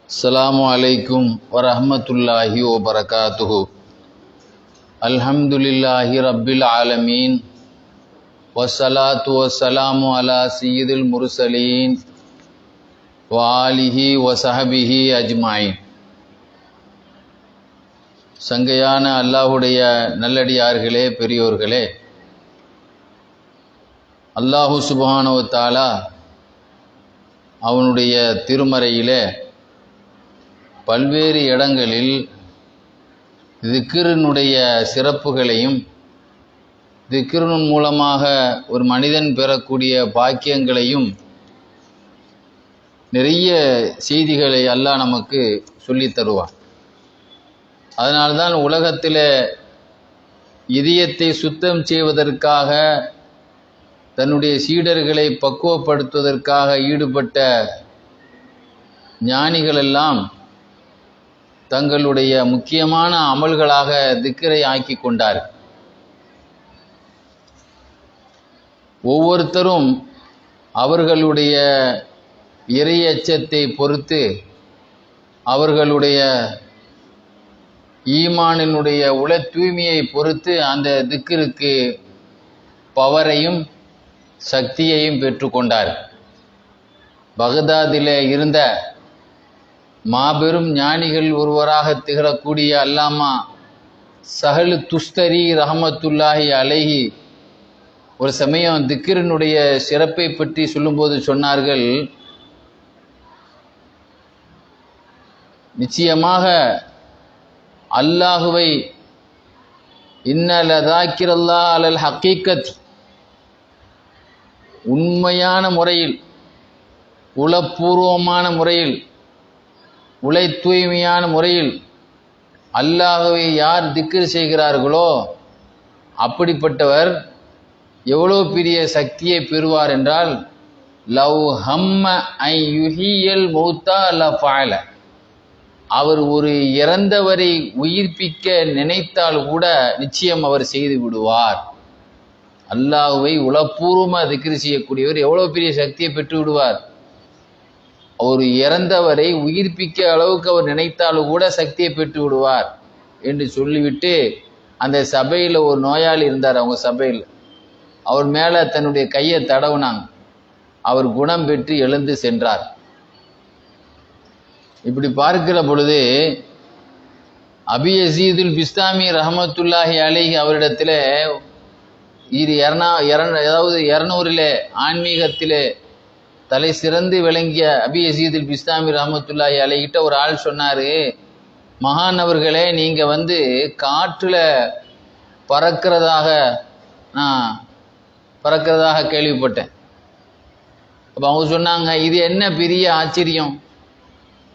அஸ்ஸலாமு அலைக்கும் வரஹ்மத்துல்லாஹி வபரகாத்துஹு. அல்ஹம்துலில்லாஹி ரப்பில் ஆலமீன் வஸ்ஸலாத்து வஸ்ஸலாமு அலா சய்யிதில் முர்சலீன் வ ஆலிஹி வஸஹபிஹி அஜ்மாயின். சங்கையான அல்லாஹுடைய நல்லடியார்களே, பெரியோர்களே, அல்லாஹு சுப்ஹானஹு வ தஆலா அவனுடைய திருமறையிலே பல்வேறு இடங்களில் திக்ரினுடைய சிறப்புகளையும் திக்ரின் மூலமாக ஒரு மனிதன் பெறக்கூடிய பாக்கியங்களையும் நிறைய செய்திகளை அல்லாஹ் நமக்கு சொல்லித் தருவான். அதனால்தான் உலகத்தில் இதயத்தை சுத்தம் செய்வதற்காக தன்னுடைய சீடர்களை பக்குவப்படுத்துவதற்காக ஈடுபட்ட ஞானிகளெல்லாம் தங்களுடைய முக்கியமான அமல்களாக திக்ரை ஆக்கி கொண்டார். ஒவ்வொருத்தரும் அவர்களுடைய இறை அச்சத்தை பொறுத்து, அவர்களுடைய ஈமானினுடைய உள தூய்மையை பொறுத்து அந்த திக்ருக்கு பவரையும் சக்தியையும் பெற்றுக்கொண்டார். பகதாதிலே இருந்த மாபெரும் ஞானிகள் ஒருவராக திகழக்கூடிய அல்லாமா சஹல் துஸ்தரி ரஹமத்துல்லாஹி அலைஹி ஒரு சமயம் திக்ரினுடைய சிறப்பை பற்றி சொல்லும்போது சொன்னார்கள், நிச்சயமாக அல்லாஹுவை இன்னலதாக்கிரல்லாஹ் அலல் ஹக்கீக்கத், உண்மையான முறையில், உளப்பூர்வமான முறையில், உளை தூய்மையான முறையில் அல்லாஹுவை யார் திக்ர் செய்கிறார்களோ அப்படிப்பட்டவர் எவ்வளோ பெரிய சக்தியை பெறுவார் என்றால், லவ் ஹம்ம ஐ யுஹியல் மௌத்தா லஃபஅல, அவர் ஒரு இறந்தவரை உயிர்ப்பிக்க நினைத்தால் கூட நிச்சயம் அவர் செய்து விடுவார். அல்லாஹுவை உளப்பூர்வமாக திக்ர் செய்யக்கூடியவர் எவ்வளோ பெரிய சக்தியை பெற்று விடுவார். ஒரு இறந்தவரை உயிர்ப்பிக்க அளவுக்கு அவர் நினைத்தாலும் கூட சக்தியை பெற்று விடுவார் என்று சொல்லிவிட்டு, அந்த சபையில் ஒரு நோயாளி இருந்தார். அவங்க சபையில் அவர் மேலே தன்னுடைய கையை தடவுனாங்க. அவர் குணம் பெற்று எழுந்து சென்றார். இப்படி பார்க்கிற பொழுது அபி யஸீதுல் பிஸ்தாமி ரஹமத்துல்லாஹி அலைஹி அவரிடத்தில் அதாவது 200 ஆன்மீகத்திலே தலை சிறந்து விளங்கிய அபி யஸீதுல் பிஸ்தாமி ரஹமத்துல்லாஹி அலைஹிட்ட ஒரு ஆள் சொன்னார், மகான் அவர்களே, நீங்கள் காற்றில் பறக்கிறதாக கேள்விப்பட்டேன். அப்போ அவங்க சொன்னாங்க, இது என்ன பெரிய ஆச்சரியம்,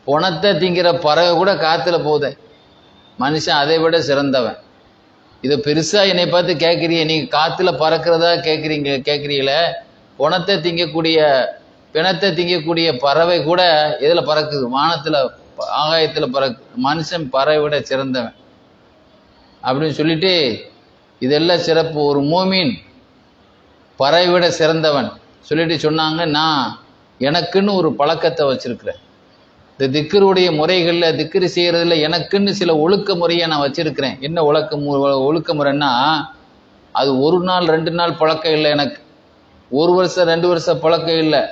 பொணத்தை திங்கிற பறவை கூட காற்றுல போகுது, மனுஷன் அதை விட சிறந்தவன். இதை பெருசாக என்னை பார்த்து கேட்குறீங்க, நீங்கள் காற்றுல பறக்கிறதா கேட்குறீங்களே, பிணத்தை திங்கக்கூடிய பறவை கூட எதில் பறக்குது, வானத்தில் ஆகாயத்தில் பறக்கு, மனுஷன் பறவை விட சிறந்தவன் அப்படின்னு சொல்லிட்டு, இதெல்லாம் சிறப்பு, ஒரு மூமின் பறவை விட சிறந்தவன் சொல்லிட்டு சொன்னாங்க, நான் எனக்குன்னு ஒரு பழக்கத்தை வச்சிருக்கிறேன். இந்த திக்ருடைய முறைகளில் திக்ரு செய்கிறதுல எனக்குன்னு சில ஒழுக்க முறையை நான் வச்சிருக்கிறேன். என்ன ஒழுக்க முறைன்னா, அது 1 நாள் 2 நாள் பழக்கம் இல்லை, எனக்கு 1 வருஷம் 2 வருஷம் பழக்கம் இல்லை,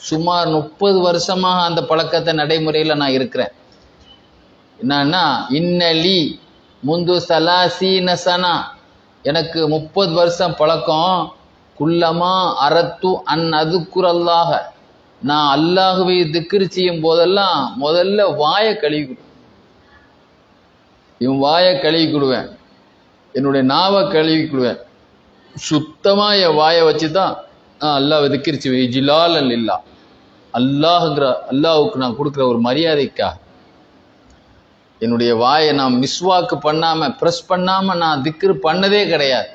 சுமார் 30 வருஷமாக அந்த பழக்கத்தை நடைமுறையில் நான் இருக்கிறேன். என்னன்னா, இன்னலி முந்து சலாசீன சனா, எனக்கு 30 வருஷம் பழக்கம். குல்லமா அரத்து அதுக்குரல்லாக, நான் அல்லாஹுவை திக்ர் செய்யும் போதெல்லாம் முதல்ல வாயை கழுவிக்கிடுவேன், என்னுடைய நாவை கழுவிக்கிடுவேன். சுத்தமாக என் வாயை வச்சு தான் நான் அல்லாஹ்வை திக்ர் செய்வேன். ஜிலாலல் இல்லா, அல்லாஹுக்கு நான் கொடுக்குற ஒரு மரியாதைக்காக என்னுடைய வாயை நான் மிஸ்வாக்கு பண்ணாமல், ப்ரெஸ் பண்ணாமல் நான் திக்ர் பண்ணதே கிடையாது.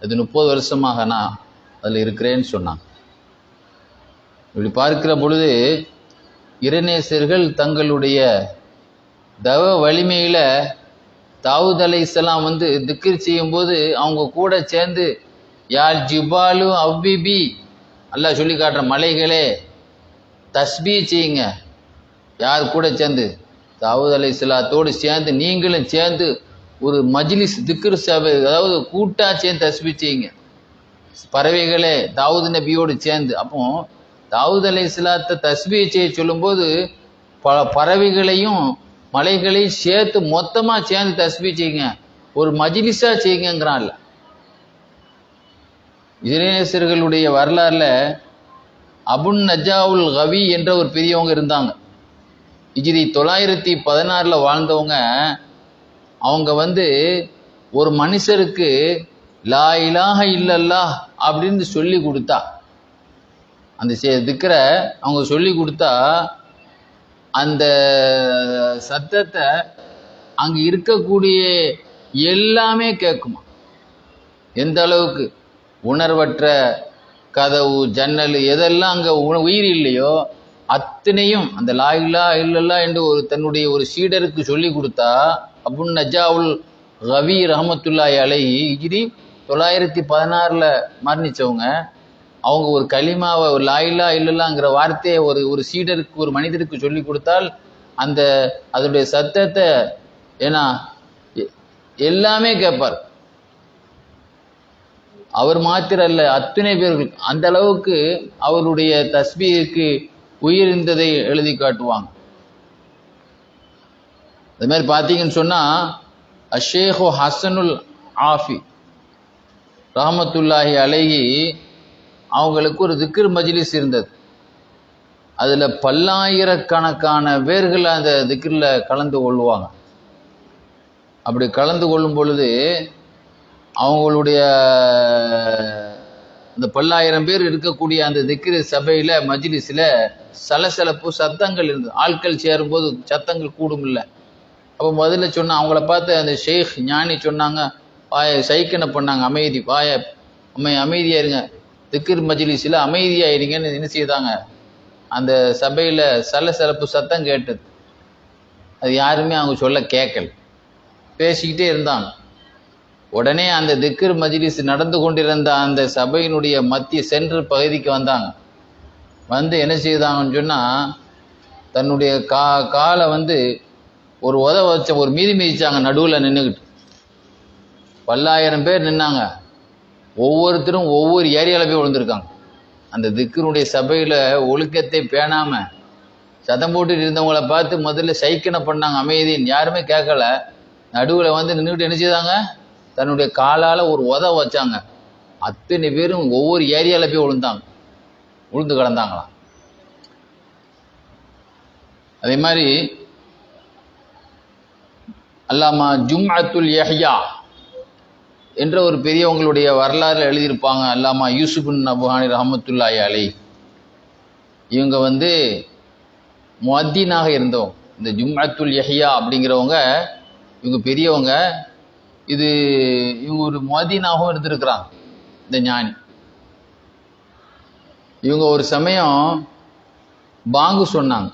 அது 30 வருஷமாக நான் அதில் இருக்கிறேன்னு சொன்னாங்க. இப்படி பார்க்கிற பொழுது இறைநேசர்கள் தங்களுடைய தவ வலிமையில் தாவூத் அலைஹிஸ்ஸலாம் திக்ர் செய்யும்போது அவங்க கூட சேர்ந்து யால் ஜிபாலு அவ்விபி, அல்லாஹ் சொல்லி காட்டுற மலைகளே தஸ்பீ செய்யுங்க, யார் கூட சேர்ந்து? தாவூத் அலைஹிஸ்ஸலாத்தோடு சேர்ந்து நீங்களும் சேர்ந்து ஒரு மஜ்லிஸ் திக்ர் சபை, அதாவது கூட்டா சேர்ந்து தஸ்பீஹ் செய்யுங்க பறவைகளே, தாவூத் நபியோடு சேர்ந்து. அப்போ தாவூத் அலைஹிஸ்ஸலாத்தை தஸ்பீஹ் செய்ய சொல்லும்போது பறவைகளையும் மலைகளையும் சேர்த்து மொத்தமா சேர்ந்து தஸ்பீஹ் செய்யுங்க, ஒரு மஜ்லிஸா செய்யுங்கிறான்ல. இறைநேசர்களுடைய வரலாறுல அபுன் நஜாவுல் கவி என்ற ஒரு பெரியவங்க இருந்தாங்க. ஹிஜ்ரி 916 வாழ்ந்தவங்க. அவங்க ஒரு மனுஷருக்கு லா இலாஹ இல்லல்லாஹ் அப்படின்னு சொல்லி கொடுத்தா, அந்த திக்ர அவங்க சொல்லி கொடுத்தா, அந்த சத்தத்தை அங்க இருக்கக்கூடிய எல்லாமே கேட்குமா. எந்த அளவுக்கு? உணர்வற்ற கதவு, ஜன்னல், எதெல்லாம் அங்க உயிர் இல்லையோ அத்தனையும் அந்த லா இலாஹ இல்லல்லாஹ் என்று தன்னுடைய ஒரு சீடருக்கு சொல்லி கொடுத்தா, அபுன் நஜாவுல் கவி ரஹமத்துல்லாஹி அலைஹி ஹிஜ்ரி 916 மரணிச்சவங்க. அவங்க ஒரு கலிமாவை, ஒரு லா இலாஹ இல்லல்லாஹ்ங்கிற வார்த்தையை ஒரு சீடருக்கு, ஒரு மனிதருக்கு சொல்லி கொடுத்தால் அதனுடைய சத்தத்தை ஏன்னா எல்லாமே கேட்பார். அவர் மாத்திரம் அல்ல, அத்தனை பேர்கள். அந்த அளவுக்கு அவருடைய தஸ்பீஹுக்கு உயிர் இருந்ததை எழுதி காட்டுவாங்க. அது மாதிரி பார்த்தீங்கன்னு சொன்னா அஷேஹு ஹசனுல் ஆஃபி ரஹமத்துல்லாஹி அலைஹி அவங்களுக்கு ஒரு திக்ர் மஜ்லிஸ் இருந்தது. அதுல பல்லாயிரக்கணக்கான பேர்கள் அந்த திக்ரில் கலந்து கொள்வாங்க. அப்படி கலந்து கொள்ளும் பொழுது அவங்களுடைய இந்த 10,000 பேர் இருக்கக்கூடிய அந்த திக்ரு சபையில மஜ்லிஸ்ல சலசலப்பு சத்தங்கள் இருந்தது. ஆட்கள் சேரும்போது சத்தங்கள் கூடும் இல்லை. அப்போ முதல்ல சொன்ன அவங்கள பார்த்து அந்த ஷேக் ஞானி சொன்னாங்க, வாய சைக்கனை பண்ணாங்க, அமைதி, வாய அமைதியா இருங்க, திக்ர் மஜ்லிஸ்ல அமைதியாயிருங்கன்னு என்ன செய்தாங்க. அந்த சபையில சலசலப்பு சத்தம் கேட்டது. அது யாருமே அவங்க சொல்ல கேட்கல, பேசிக்கிட்டே இருந்தாங்க. உடனே அந்த திக்ர் மஜ்லிஸ் நடந்து கொண்டிருந்த அந்த சபையினுடைய மத்திய சென்ட்ரல் பகுதிக்கு வந்தாங்க. என்ன செய்தாங்கன்னு சொன்னா, தன்னுடைய காலை ஒரு வச்ச ஒரு மிதிச்சாங்க. நடுவில் நின்றுக்கிட்டு 10,000 பேர் நின்னாங்க. ஒவ்வொருத்தரும் ஒவ்வொரு ஏரியாவில் போய் விழுந்திருக்காங்க. அந்த திக்ருடைய சபையில ஒழுக்கத்தை பேணாம சதம் போட்டு இருந்தவங்களை பார்த்து முதல்ல சைக்கனை பண்ணாங்க, அமைதின்னு. யாருமே கேட்கல. நடுவில் நின்றுக்கிட்டு என்ன செய்தாங்க, தன்னுடைய காலால் ஒரு வச்சாங்க. அத்தனை பேரும் ஒவ்வொரு ஏரியாவில் போய் விழுந்து கிடந்தாங்களாம். அதே மாதிரி அல்லாமா ஜும்அத்துல் யஹ்யா என்ற ஒரு பெரியவங்களுடைய வரலாறு எழுதியிருப்பாங்க. அல்லாமா யூசுஃபின் நபஹானி ரஹமத்துல்லாஹி அலைஹி. இவங்க முஅத்தினாக இருந்தவங்க. இந்த ஜும்அத்துல் யஹ்யா அப்படிங்கிறவங்க இவங்க பெரியவங்க. இவங்க ஒரு முஅத்தினாகவும் இருந்திருக்கிறாங்க இந்த ஞானி. இவங்க ஒரு சமயம் பாங்கு சொன்னாங்க.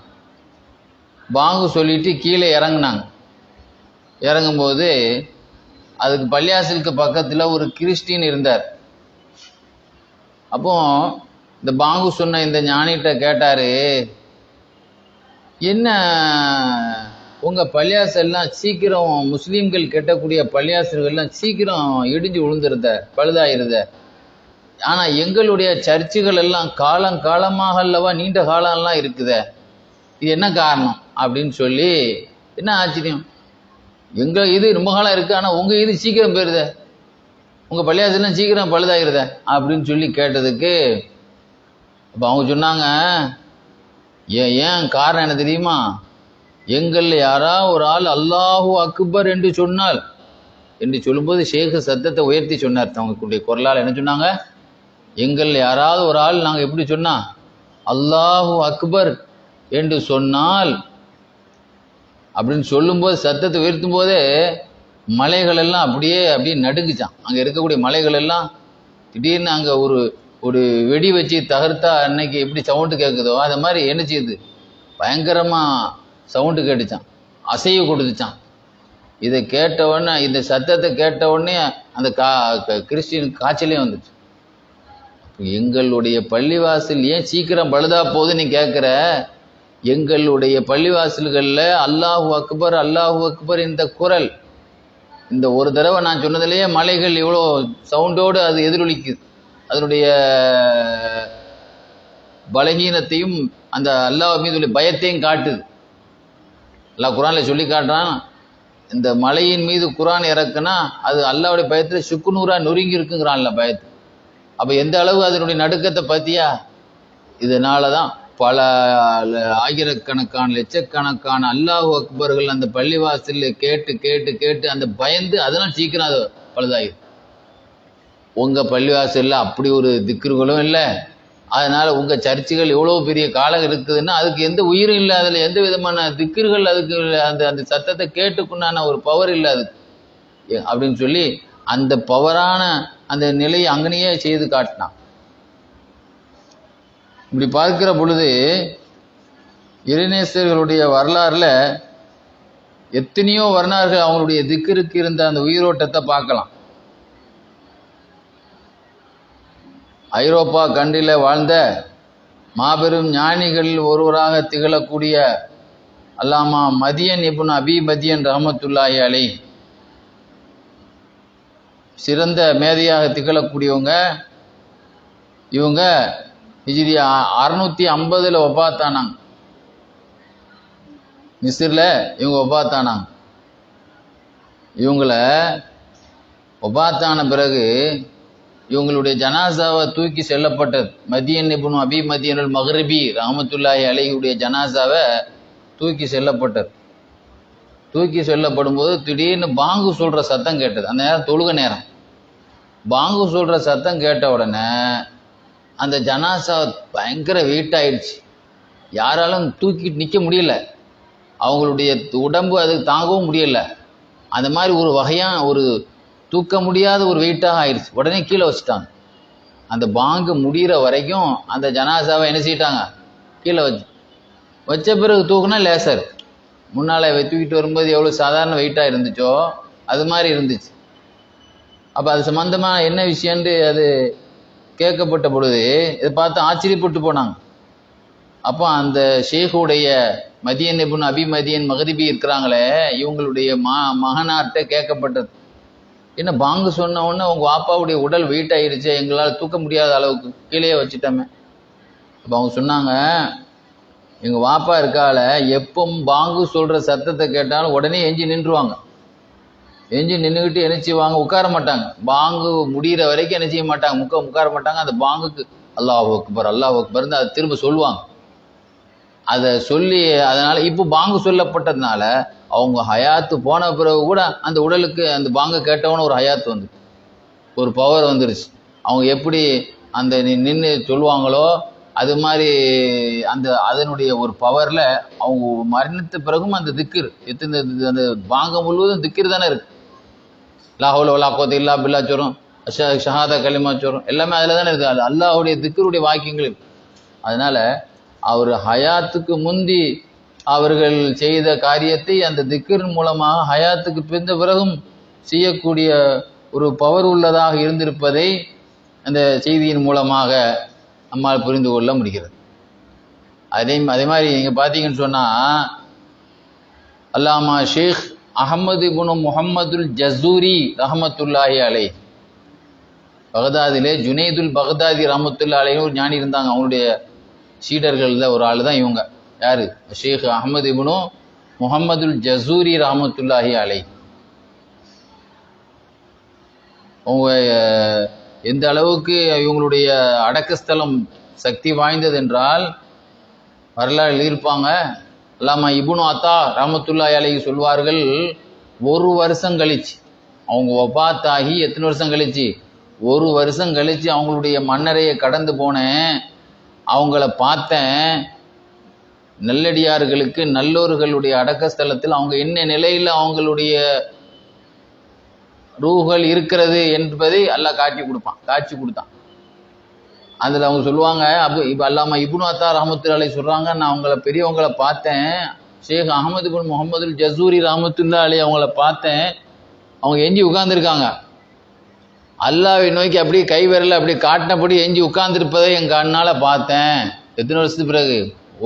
பாங்கு சொல்லிட்டு கீழே இறங்குனாங்க. இறங்கும்போது அதுக்கு பள்ளியாசலுக்கு பக்கத்தில் ஒரு கிறிஸ்டின் இருந்தார். அப்போ இந்த பாங்கு சொன்ன இந்த ஞானிகிட்ட கேட்டாரு, என்ன உங்க பள்ளியாசல்லாம் சீக்கிரம் முஸ்லீம்கள் கெட்டக்கூடிய பள்ளியாசல்கள்லாம் சீக்கிரம் இடிஞ்சு விழுந்துருத, பழுதாயிருத. ஆனா எங்களுடைய சர்ச்சுகள் எல்லாம் காலமாக அல்லவா நீண்ட காலம்லாம் இருக்குத, இது என்ன காரணம் அப்படின்னு சொல்லி, என்ன ஆச்சரியம், எங்க இது ரொம்ப காலம் இருக்கு, ஆனா உங்க இது சீக்கிரம் போயிருத, உங்க பள்ளியாசல்லாம் சீக்கிரம் பழுதாயிருத அப்படின்னு சொல்லி கேட்டதுக்கு அப்ப அவங்க சொன்னாங்க, ஏன் காரணம் என்ன தெரியுமா, எங்கள் யாராவது ஒரு ஆள் அல்லாஹு அக்பர் என்று சொன்னால் என்று சொல்லும்போது ஷேக் சத்தத்தை உயர்த்தி சொன்னார். அவங்களுடைய குரலால் என்ன சொன்னாங்க, எங்கள் யாராவது ஒரு ஆள் நாங்கள் எப்படி சொன்னா அல்லாஹு அக்பர் என்று சொன்னால் அப்படின்னு சொல்லும்போது சத்தத்தை உயர்த்தும் போதே மலைகள் எல்லாம் அப்படியே நடுங்குச்சான். அங்கே இருக்கக்கூடிய மலைகள் எல்லாம் திடீர்னு அங்கே ஒரு வெடி வச்சு தகர்த்தா அன்னைக்கு எப்படி சவுண்டு கேட்குதோ அது மாதிரி என்ன செய்யுது, பயங்கரமாக சவுண்டு கேட்டுச்சான், அசைவு கொடுத்துச்சான். இதை கேட்டவுடனே, இந்த சத்தத்தை கேட்டவுடனே அந்த கிறிஸ்டின் காய்ச்சலே வந்துச்சு. எங்களுடைய பள்ளிவாசல் ஏன் சீக்கிரம் பழுதா போகுது நீ கேட்குற, எங்களுடைய பள்ளிவாசல்களில் அல்லாஹு அக்பர் இந்த குரல், இந்த ஒரு தடவை நான் சொன்னதுலேயே மலைகள் எவ்வளோ சவுண்டோடு அது எதிரொலிக்குது. அதனுடைய பலகீனத்தையும் அந்த அல்லாஹ் மீது பயத்தையும் காட்டுது. அல்லாஹ் குரானில் சொல்லி காட்டுறான், இந்த மலையின் மீது குரான் இறக்குனா அது அல்லாஹ்வுடைய பயத்தில் சுக்குநூறா நொறுங்கி இருக்குங்கிறான்ல பயத்து. அப்போ எந்த அளவு அதனுடைய நடுக்கத்தை பற்றியா? இதனால தான் பல ஆயிரக்கணக்கான லட்சக்கணக்கான அல்லாஹு அக்பர்கள் அந்த பள்ளிவாசலில் கேட்டு கேட்டு கேட்டு அந்த பயந்து அதெல்லாம் சீக்கிரம் அது பழுதாயிரு. உங்கள் பள்ளிவாசலில் அப்படி ஒரு திக்ருகளும் இல்லை, அதனால் உங்கள் சர்ச்சுகள் எவ்வளோ பெரிய காலம் இருக்குதுன்னா அதுக்கு எந்த உயிரும் இல்லை, அதில் எந்த விதமான திக்ருகள் அதுக்கு அந்த அந்த சத்தத்தை கேட்டுக்குண்டான ஒரு பவர் இல்லை அதுக்கு அப்படின்னு சொல்லி அந்த பவரான அந்த நிலையை அங்கனையே செய்து காட்டினான். இப்படி பார்க்கிற பொழுது இறைநேசர்களுடைய வரலாறுல எத்தனையோ வரலாறுகள் அவங்களுடைய திக்கிற்கு இருந்த அந்த உயிரோட்டத்தை பார்க்கலாம். ஐரோப்பா கண்டில் வாழ்ந்த மாபெரும் ஞானிகளில் ஒருவராக திகழக்கூடிய அல்லாமா மதியன் இப்னு அபி மதியன் ரஹமத்துல்லாஹி அலைஹி சிறந்த மேதையாக திகழக்கூடியவங்க. இவங்க ஹிஜ்ரி 650 வஃபாத்தானாங்க. மிஸ்ரில் இவங்க வஃபாத்தானாங்க. இவங்கள வஃபாத்தான பிறகு இவங்களுடைய ஜனாசாவை தூக்கி செல்லப்பட்டது. மதியன் இப்னு அபி மதியனுல் மக்ரிபி ரஹமத்துல்லாஹி அலைஹியுடைய ஜனாசாவை தூக்கி செல்லப்பட்டது. தூக்கி செல்லப்படும் போது திடீர்னு பாங்கு சொல்கிற சத்தம் கேட்டது. அந்த நேரம் தொழுக நேரம். பாங்கு சொல்கிற சத்தம் கேட்ட உடனே அந்த ஜனாசா பயங்கர வெயிட் ஆயிடுச்சு. யாராலும் தூக்கிட்டு நிற்க முடியல, அவங்களுடைய உடம்பு அது தாங்கவும் முடியல. அந்த மாதிரி ஒரு வகையான ஒரு தூக்க முடியாத ஒரு வெயிட்டாக ஆயிடுச்சு. உடனே கீழே வச்சுட்டாங்க. அந்த பாங்கு முடிகிற வரைக்கும் அந்த ஜனாசாவை என்ன செய்யிட்டாங்க, கீழே வச்ச பிறகு தூக்குனா லேசர். முன்னால் தூக்கிட்டு வரும்போது எவ்வளோ சாதாரண வெயிட்டாக இருந்துச்சோ அது மாதிரி இருந்துச்சு. அப்போ அது சம்மந்தமாக என்ன விஷயம்னு அது கேட்கப்பட்ட பொழுது இதை பார்த்து ஆச்சரியப்பட்டு போனாங்க. அப்போ அந்த ஷேகுடைய மதியன் இப்னு அபி மதியன் மக்ரிபி இருக்கிறாங்களே, இவங்களுடைய மகனார்கிட்ட கேட்கப்பட்டது, என்ன பாங்கு சொன்ன உடனே உங்கள் வாப்பாவுடைய உடல் வெயிட் ஆகிடுச்சு, எங்களால் தூக்க முடியாத அளவுக்கு கீழே வச்சுட்டோமே. அப்போ அவங்க சொன்னாங்க, எங்கள் வாப்பா இருக்கால எப்பவும் பாங்கு சொல்கிற சத்தத்தை கேட்டாலும் உடனே எஞ்சி நின்றுவாங்க. எஞ்சி நின்றுக்கிட்டு என்ன செய்வாங்க, உட்கார மாட்டாங்க. பாங்கு முடிகிற வரைக்கும் என்ன செய்ய மாட்டாங்க, உட்கார மாட்டாங்க. அந்த பாங்குக்கு அல்லாஹ் அக்பர் அதை திரும்ப சொல்லுவாங்க. அதை சொல்லி அதனால் இப்போ பாங்கு சொல்லப்பட்டதுனால அவங்க ஹயாத்து போன பிறகு கூட அந்த உடலுக்கு அந்த பாங்கு கேட்டவன ஒரு ஹயாத்து வந்து ஒரு பவர் வந்துருச்சு. அவங்க எப்படி அந்த நின்று சொல்லுவாங்களோ அது மாதிரி அந்த அதனுடைய ஒரு பவரில் அவங்க மரணித்த பிறகும் அந்த திக்கிர் எத்தனை அந்த பாங்கு முழுவதும் திக்கிர் தானே இருக்கு. லாஹுல வலா குவத்த இல்லா பில்லா சொல்கிறோம், ஷஹாதா கலிமா சொல்கிறோம், எல்லாமே அதில் தானே இருக்குது. அது அல்லாஹுடைய திக்கருடைய வாக்கியங்கள் இருக்கு. அதனால் அவர் ஹயாத்துக்கு முந்தி அவர்கள் செய்த காரியத்தை அந்த திக்கிரின் மூலமாக ஹயாத்துக்கு பிறந்த பிறகும் செய்யக்கூடிய ஒரு பவர் உள்ளதாக இருந்திருப்பதை அந்த செய்தியின் மூலமாக நம்மால் புரிந்து கொள்ள முடிகிறது. அதே மாதிரி நீங்கள் பார்த்தீங்கன்னு சொன்னால் அல்லாமா ஷேக் அஹமது இப்னு முஹம்மதுல் ஜஸூரி ரஹமத்துல்லாஹி அலைஹி பகதாதிலே ஜுனைதுல் பகதாதி ரஹமத்துல்லாஹி அலைஹி ஒரு ஞானி இருந்தாங்க. அவங்களுடைய சீடர்களில் ஒரு ஆள் தான் இவங்க. யார்? ஷேக் அஹமது இப்னு முஹம்மதுல் ஜஸூரி ரஹமத்துல்லாஹி அலைஹி. அவங்க எந்த அளவுக்கு இவங்களுடைய அடக்கஸ்தலம் சக்தி வாய்ந்தது என்றால் வரலாறு இருப்பாங்க. அல்லாமா இப்னு அத்தா ரஹமத்துல்லாஹி அலைஹி சொல்வார்கள், ஒரு வருஷம் கழிச்சு அவங்க வஃபாத்தாகி எத்தனை வருஷம் கழிச்சு, ஒரு வருஷம் கழிச்சு அவங்களுடைய மன்னரையை கடந்து போனேன், அவங்கள பார்த்தேன். நல்லடியார்களுக்கு நல்லோர்களுடைய அடக்கஸ்தலத்தில் அவங்க என்ன நிலையில் அவங்களுடைய ரூஹல் இருக்கிறது என்பதை அல்லாஹ் காட்சி கொடுத்தான். அதில் அவங்க சொல்லுவாங்க, இப்போ அல்லாமா இப்னு அத்தா ரஹமத்துல்லாஹி அலைஹி சொல்கிறாங்க, நான் அவங்கள பெரியவங்களை பார்த்தேன், ஷேக் அஹமது இப்னு முஹம்மதுல் ஜஸூரி ரஹமத்துல்லாஹி அலைஹி அவங்கள பார்த்தேன், அவங்க எஞ்சி உட்கார்ந்துருக்காங்க. அல்லாஹ்வை நோக்கி அப்படியே கை விரல அப்படி காட்டினபடி எஞ்சி உட்கார்ந்துருப்பதை என் கண்ணால் பார்த்தேன். எத்தனை வருஷத்துக்கு பிறகு?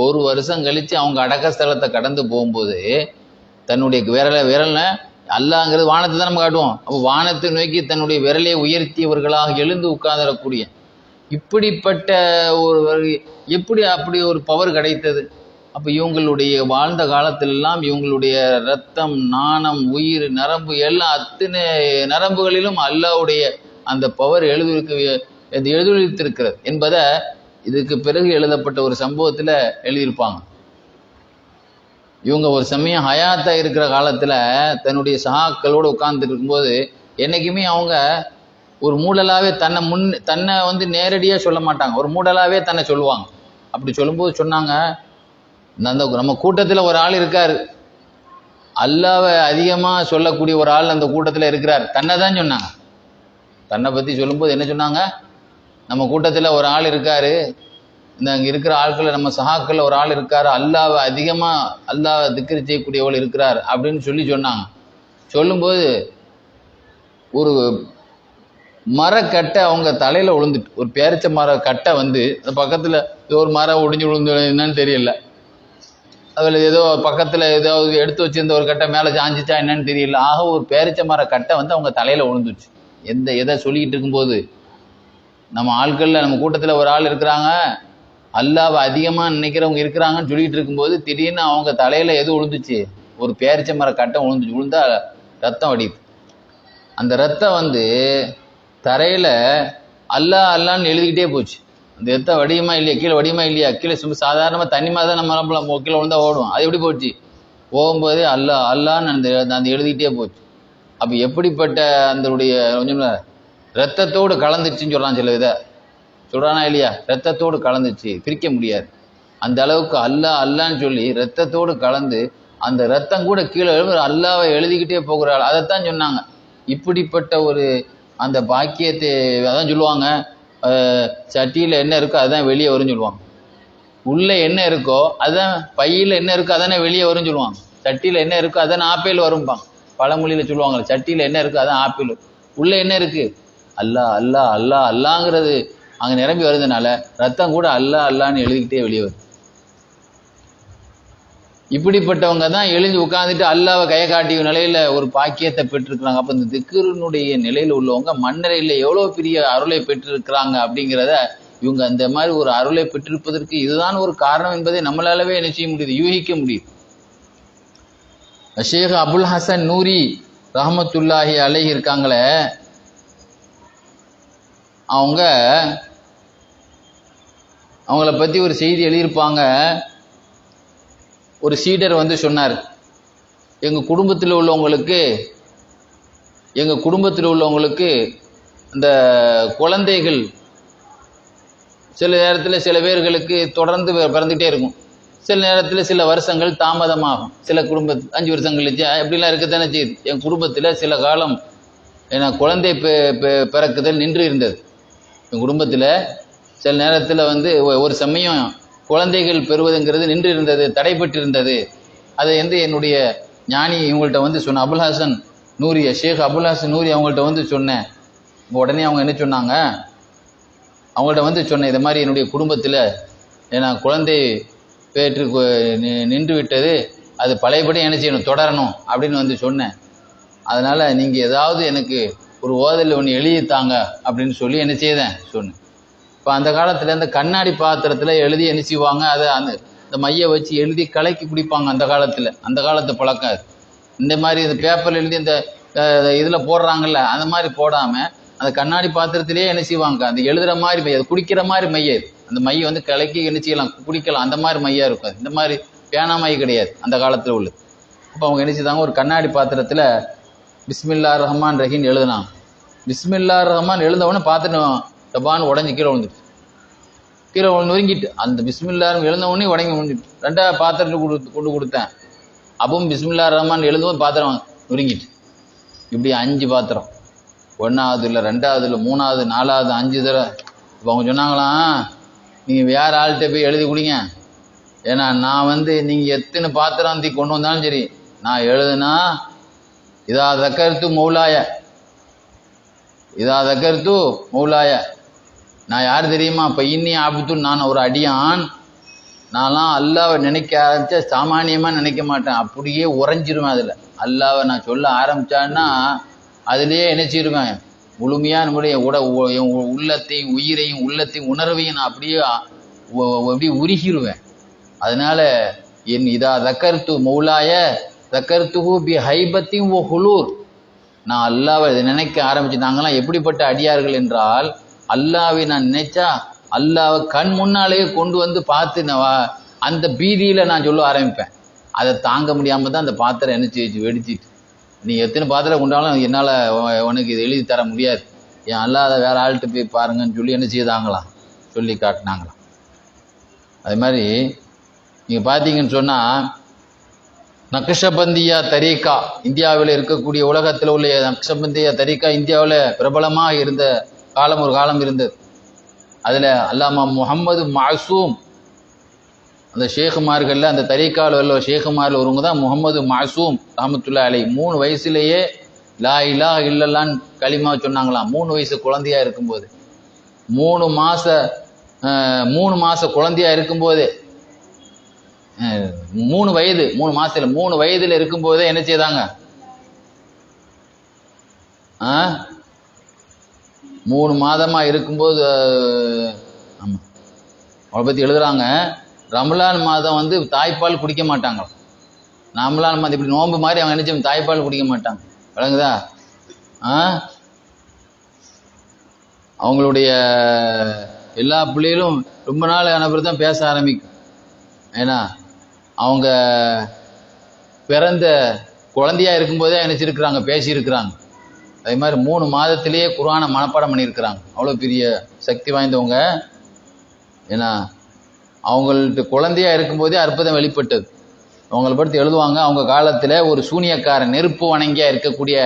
ஒரு வருஷம் கழித்து அவங்க அடக்க ஸ்தலத்தை கடந்து போகும்போது தன்னுடைய விரலை அல்லாங்கிறது வானத்தை தான் நம்ம காட்டுவோம். அப்போ வானத்தை நோக்கி தன்னுடைய விரலை உயர்த்தியவர்களாக எழுந்து உட்கார்ந்துடக்கூடிய இப்படிப்பட்ட ஒரு எப்படி அப்படி ஒரு பவர் கிடைத்தது? அப்போ இவங்களுடைய வாழ்ந்த காலத்திலெல்லாம் இவங்களுடைய ரத்தம், நாணம், உயிர், நரம்பு எல்லாம் அத்தனை நரம்புகளிலும் அல்லாஹ்வுடைய அந்த பவர் எழுதியிருக்கிறது என்பதை இதுக்கு பிறகு எழுதப்பட்ட ஒரு சம்பவத்தில் எழுதியிருப்பாங்க. இவங்க ஒரு சமயம் ஹயாத்தா இருக்கிற காலத்தில் தன்னுடைய சகாக்களோடு உட்கார்ந்துட்டு இருக்கும்போது என்னைக்குமே அவங்க ஒரு மூடலாவே தன்னை வந்து நேரடியாக சொல்ல மாட்டாங்க, ஒரு மூடலாவே தன்னை சொல்லுவாங்க. அப்படி சொல்லும்போது சொன்னாங்க, நம்ம கூட்டத்தில் ஒரு ஆள் இருக்காரு, அல்லாவை அதிகமாக சொல்லக்கூடிய ஒரு ஆள் அந்த கூட்டத்தில் இருக்கிறார். தன்னை தான் சொன்னாங்க. தன்னை பற்றி சொல்லும்போது என்ன சொன்னாங்க? நம்ம கூட்டத்தில் ஒரு ஆள் இருக்காரு, அங்கே இருக்கிற ஆட்களில் நம்ம சஹாக்களில் ஒரு ஆள் இருக்காரு, அல்லாவை அதிகமாக அல்லாவை திக்ரு செய்யக்கூடியவள் இருக்கிறார் அப்படின்னு சொன்னாங்க. சொல்லும்போது ஒரு மரக்கட்டை அவங்க தலையில் விழுந்துட்டு, ஒரு பேரிச்ச மரக்கட்டை வந்து அந்த பக்கத்தில் ஏதோ ஒரு மரம் ஒடிஞ்சு விழுந்து என்னன்னு தெரியல, அதில் ஏதோ பக்கத்தில் ஏதாவது எடுத்து வச்சிருந்த ஒரு கட்டை மேலே சாஞ்சிச்சா என்னன்னு தெரியல. ஆக ஒரு பேரிச்ச மரக்கட்டை வந்து அவங்க தலையில் விழுந்துச்சு. எதை சொல்லிக்கிட்டு இருக்கும்போது நம்ம ஆட்களில் நம்ம கூட்டத்தில் ஒரு ஆள் இருக்கிறாங்க, அல்லாவை அதிகமாக நினைக்கிறவங்க இருக்கிறாங்கன்னு சொல்லிட்டு இருக்கும்போது திடீர்னு அவங்க தலையில் எது விழுந்துச்சு? ஒரு பேரிச்ச மரக்கட்டை விழுந்துச்சு. விழுந்தா ரத்தம் வடியுது. அந்த ரத்தம் வந்து தரையில் அல்லா அல்லான்னு எழுதிக்கிட்டே போச்சு. அந்த ரத்தம் வடியுமா இல்லையா, கீழே வடியுமா இல்லையா, கீழே சும்மா சாதாரணமாக தண்ணி மாதிரி தான் நம்ம கீழே விழுந்தா ஓடும், அது எப்படி போச்சு? போகும்போதே அல்லா அல்லான்னு அந்த எழுதிக்கிட்டே போச்சு. அப்போ எப்படிப்பட்ட அதனுடைய கொஞ்சம் ரத்தத்தோடு கலந்துச்சுன்னு சொல்லலாம். சில இதை சொல்கிறானா இல்லையா, ரத்தத்தோடு கலந்துச்சு, பிரிக்க முடியாது. அந்த அளவுக்கு அல்லான்னு சொல்லி ரத்தத்தோடு கலந்து அந்த ரத்தம் கூட கீழே அல்லாவை எழுதிக்கிட்டே போகிறாள். அதைத்தான் சொன்னாங்க. இப்படிப்பட்ட ஒரு அந்த பாக்கியத்தை அதான் சொல்லுவாங்க, சட்டியில் என்ன இருக்கோ அதுதான் வெளியே வரும்னு சொல்லுவாங்க. உள்ளே என்ன இருக்கோ அதுதான், பையில் என்ன இருக்கோ அதானே வெளியே வரும்னு சொல்லுவாங்க. சட்டியில் என்ன இருக்கோ அதானே ஆப்பிள் வரும்பாங்க. பழமொழியில் சொல்லுவாங்க, சட்டியில் என்ன இருக்கோ அதான் ஆப்பிள். உள்ளே என்ன இருக்குது? அல்லா அல்லா அல்லா அல்லாங்கிறது அங்கே நிரம்பி வருதுனால ரத்தம் கூட அல்லான்னு எழுதிக்கிட்டே வெளியே வருது. இப்படிப்பட்டவங்க தான் எழுந்து உட்கார்ந்துட்டு அல்லாவை கையை காட்டிய நிலையில் ஒரு பாக்கியத்தை பெற்றிருக்கிறாங்க. அப்போ இந்த திக்ருனுடைய நிலையில் உள்ளவங்க மண்ணறையில் எவ்வளோ பெரிய அருளை பெற்றிருக்கிறாங்க அப்படிங்கிறத இவங்க அந்த மாதிரி ஒரு அருளை பெற்றிருப்பதற்கு இதுதான் ஒரு காரணம் என்பதை நம்மளாலவே என்ன செய்ய முடியுது, யூகிக்க முடியுது. ஷேக் அபுல் ஹசன் நூரி ரஹமத்துல்லாஹி அலைஹி இருக்காங்களே, அவங்கள பற்றி ஒரு செய்தி எழுதியிருப்பாங்க. ஒரு சீடர் வந்து சொன்னார், எங்கள் குடும்பத்தில் உள்ளவங்களுக்கு இந்த குழந்தைகள் சில நேரத்தில் சில பேர்களுக்கு தொடர்ந்து பிறந்துகிட்டே இருக்கும், சில நேரத்தில் சில வருஷங்கள் தாமதமாகும், சில 5 வருஷம் கழிச்சு எப்படிலாம் இருக்கத்தானே செய்யுது. என் குடும்பத்தில் சில காலம் குழந்தை பிறக்குதல் நின்று இருந்தது. என் குடும்பத்தில் சில நேரத்தில் வந்து ஒரு சமயம் குழந்தைகள் பெறுவதுங்கிறது நின்று இருந்தது, தடைபட்டிருந்தது. அதை வந்து என்னுடைய ஞானி இவங்கள்ட்ட வந்து சொன்னேன், அபுல் ஹசன் நூரி, ஷேக் அபுல் ஹசன் நூரி அவங்கள்ட்ட வந்து சொன்னேன். உடனே அவங்க என்ன சொன்னாங்க, அவங்கள்ட்ட வந்து சொன்னேன், இது மாதிரி என்னுடைய குடும்பத்தில் குழந்தை பேற்று நின்று விட்டது, அது பழையபடி என்ன செய்யணும், தொடரணும் அப்படின்னு வந்து சொன்னேன். அதனால் நீங்கள் ஏதாவது எனக்கு ஒரு ஓதல் ஒன்று எழுதித்தாங்க அப்படின்னு சொல்லி என்ன செய்தேன் சொன்னேன். இப்போ அந்த காலத்தில் இந்த கண்ணாடி பாத்திரத்தில் எழுதி என்ன செய்வாங்க, அதை இந்த மையை வச்சு எழுதி கலக்கி குடிப்பாங்க. அந்த காலத்து பழக்கம் அது. இந்த மாதிரி இந்த பேப்பரில் எழுதி இந்த இதில் போடுறாங்கல்ல, அந்த மாதிரி போடாமல் அந்த கண்ணாடி பாத்திரத்திலே என்ன செய்வாங்க, அந்த எழுதுகிற மாதிரி மை, அது குடிக்கிற மாதிரி மைய, அந்த மையை வந்து கலக்கி என்ன செய்யலாம், குடிக்கலாம். அந்த மாதிரி மையாக இருக்கும் அது. இந்த மாதிரி பேனா மை கிடையாது அந்த காலத்தில் உள்ளது. அப்போ அவங்க என்ன செய்தாங்க, ஒரு கண்ணாடி பாத்திரத்தில் பிஸ்மில்லா ரஹ்மான் ரஹீம் எழுதுனாங்க. பிஸ்மில்லா ரஹ்மான் எழுந்தவொடனே பார்த்துட்டு டபான்னு உடஞ்சி கீழே விழுந்துட்டு, கீழே நொறுங்கிட்டு, அந்த பிஸ்மில்லா எழுந்தவொடனே உடங்கி விழுந்துட்டு. 2வது பாத்திரத்தில் கொண்டு கொடுத்தேன். அப்பவும் பிஸ்மில்லா ரஹ்மான் எழுந்தவன் பாத்திரம் நொறுங்கிட்டு. இப்படி 5 பாத்திரம், 1வது இல்லை 2வது இல்லை 3வது 4வது 5 தடவை. இப்போ அவங்க சொன்னாங்களாம், நீங்கள் வேறு ஆள்கிட்ட போய் எழுதி கொடுங்க, ஏன்னா நான் வந்து நீங்கள் எத்தனை பாத்திரம் கொண்டு வந்தாலும் சரி, நான் எழுதுனா இதா தக்கர்த்து மௌலாய, நான் யார் தெரியுமா, இப்போ இன்னி ஆபத்துன்னு, நான் ஒரு அடியான், நான்லாம் அல்லாவை நினைக்க ஆரம்பித்தா சாமானியமாக நினைக்க மாட்டேன், அப்படியே உறைஞ்சிருவேன் அதில். அல்லாவை நான் சொல்ல ஆரம்பித்தான்னா அதுலேயே நினைச்சிருவேன் முழுமையாக. நம்முடைய உள்ளத்தையும் உயிரையும் உள்ளத்தையும் உணர்வையும் நான் அப்படியே உருகிடுவேன். அதனால என் இதா தக்கர்த்து மௌலாய தக்கர்த்துஹு பி ஹைபத்தின் ஓ ஹுலூர். நான் அல்லாவை நினைக்க ஆரம்பிச்சு, நாங்களாம் எப்படிப்பட்ட அடியார்கள் என்றால், அல்லாவை நான் நினைச்சா அல்லாவை கண் முன்னாலேயே கொண்டு வந்து பார்த்து அந்த பீதியில் நான் சொல்ல ஆரம்பிப்பேன். அதை தாங்க முடியாமல் தான் அந்த பாத்திரம் என்ன செய்ச்சு வெடிச்சிட்டு, நீ எத்தனை பாத்திரம் கொண்டாலும் என்னால் உனக்கு இது எழுதி தர முடியாது, என் அல்லாத வேற ஆள்கிட்ட போய் பாருங்கன்னு சொல்லி என்ன செய்தாங்களாம், சொல்லி காட்டினாங்களாம். அது மாதிரி நீங்கள் பார்த்தீங்கன்னு சொன்னால் நக்ஷபந்தியா தரீக்கா இந்தியாவில் இருக்கக்கூடிய, உலகத்தில் உள்ள நக்ஷபந்தியா தரீக்கா இந்தியாவில் பிரபலமாக இருந்த காலம் ஒரு காலம் இருந்தது. அதில் அல்லாமா முஹம்மது மாசூம், அந்த ஷேகுமார்களில் அந்த தரீக்காவில் உள்ள ஷேகுமாரில் ஒருவங்க தான் முஹம்மது மாசூம் ரஹமத்துல்லாஹி அலைஹி. 3 வயசுலேயே லா இலாஹ இல்லல்லாஹ்னு களிமா சொன்னாங்களாம். 3 வயசு குழந்தையா இருக்கும்போது, 3 மாச குழந்தையா இருக்கும்போதே, 3 வயது 3 வயதுல இருக்கும்போதே என்ன செய்தாங்க, 3 மாதமா இருக்கும்போது, ஆமா அவளை பத்தி எழுதுறாங்க, ரமலான் மாதம் வந்து தாய்ப்பால் குடிக்க மாட்டாங்க. ரமலான் மாதம் இப்படி நோன்பு மாதிரி அவங்க நினைச்சு தாய்ப்பால் குடிக்க மாட்டாங்க, விளங்குதா? அவங்களுடைய எல்லா பிள்ளைகளும் ரொம்ப நாள் ஆன பிறகு தான் பேச ஆரம்பிக்கும். ஏன்னா அவங்க பிறந்த குழந்தையா இருக்கும்போதே நினைச்சிருக்கிறாங்க, பேசியிருக்கிறாங்க. அதே மாதிரி 3 மாதத்திலேயே குர்ஆனை மனப்பாடம் பண்ணியிருக்கிறாங்க. அவ்வளோ பெரிய சக்தி வாய்ந்தவங்க. ஏன்னா அவங்கள்ட்ட குழந்தையா இருக்கும்போதே அற்புதம் வெளிப்பட்டது. அவங்களை பற்றி எழுதுவாங்க, அவங்க காலத்தில் ஒரு சூனியக்காரன், நெருப்பு வணங்கியா இருக்கக்கூடிய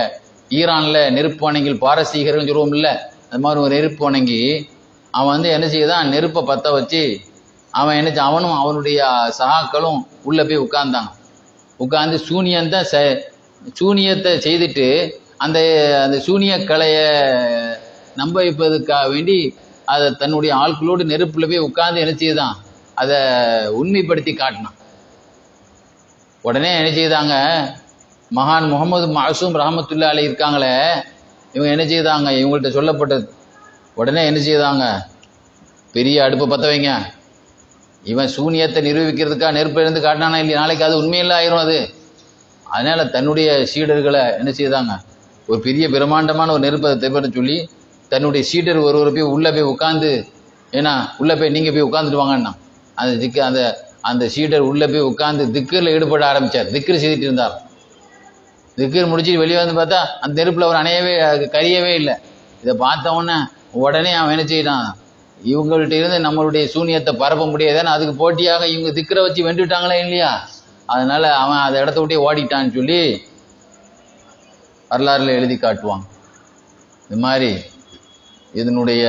ஈரானில் நெருப்பு வணங்கில் பாரசீகர்னு சொல்லுவோம் இல்லை, அது மாதிரி ஒரு நெருப்பு வணங்கி அவன் வந்து என்ன செய்தான், நெருப்பை பற்ற வச்சு அவன் அவனும் அவனுடைய சகாக்களும் உள்ளே போய் உட்கார்ந்தாங்க. உட்கார்ந்து சூனியத்தை செய்துட்டு அந்த சூனிய கலையை நம்ப வைப்பதற்காக வேண்டி அதை தன்னுடைய ஆட்களோடு நெருப்பில் போய் உட்கார்ந்து என்ன செய்தான், அதை உண்மைப்படுத்தி காட்டினான். உடனே என்ன செய்தாங்க, மகான் முகமது மாசூம் ரஹமத்துல்லாஹி அலைஹி இருக்காங்களே, இவங்க என்ன செய்தாங்க, இவங்கள்ட்ட சொல்லப்பட்டது. உடனே என்ன செய்தாங்க, பெரிய அடுப்பை பற்ற வைங்க, இவன் சூனியத்தை நிரூபிக்கிறதுக்காக நெருப்பை இருந்து காட்டினானா இல்லையா, நாளைக்கு அது உண்மையில்லை ஆயிரும் அது. அதனால தன்னுடைய சீடர்களை என்ன செய்தாங்க, ஒரு பெரிய பிரம்மாண்டமான ஒரு நெருப்பை தெப்பட சொல்லி தன்னுடைய சீடர் ஒருவர் போய் உள்ளே போய் உட்காந்து, ஏன்னா உள்ளே போய் நீங்கள் போய் உட்காந்துட்டு வாங்கன்னா, அந்த சீடர் உள்ளே போய் உட்காந்து திக்கரில் ஈடுபட ஆரம்பித்தார். திக்கர் செய்துட்டு இருந்தார். திக்கர் முடிச்சுட்டு வெளியே வந்து பார்த்தா அந்த நெருப்பில் அவர் கரியவே இல்லை. இதை பார்த்தவொன்னே உடனே அவன் என்ன செய்யறான், இவங்கள்ட்ட இருந்து நம்மளுடைய சூனியத்தை பரப்ப முடியாதுன்னு அதுக்கு போட்டியாக இவங்க திக்கரை வச்சு வெண்டுட்டாங்களே இல்லையா, அதனால அவன் அதை இடத்த விட்டே ஓடிட்டான்னு சொல்லி வரலாறுல எழுதி காட்டுவாங்க. இது மாதிரி இதனுடைய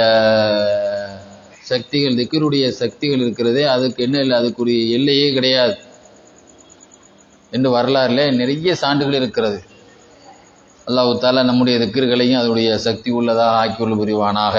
சக்திகள், திக்கருடைய சக்திகள் இருக்கிறதே, அதுக்கு என்ன இல்லை, அதுக்குரிய எல்லையே கிடையாது என்று வரலாறுல நிறைய சான்றுகள் இருக்கிறது. அல்லாஹ் தஆலா நம்முடைய திக்கர்களையும் அதனுடைய சக்தி உள்ளதாக ஆக்கியுள்ள புரிவானாக.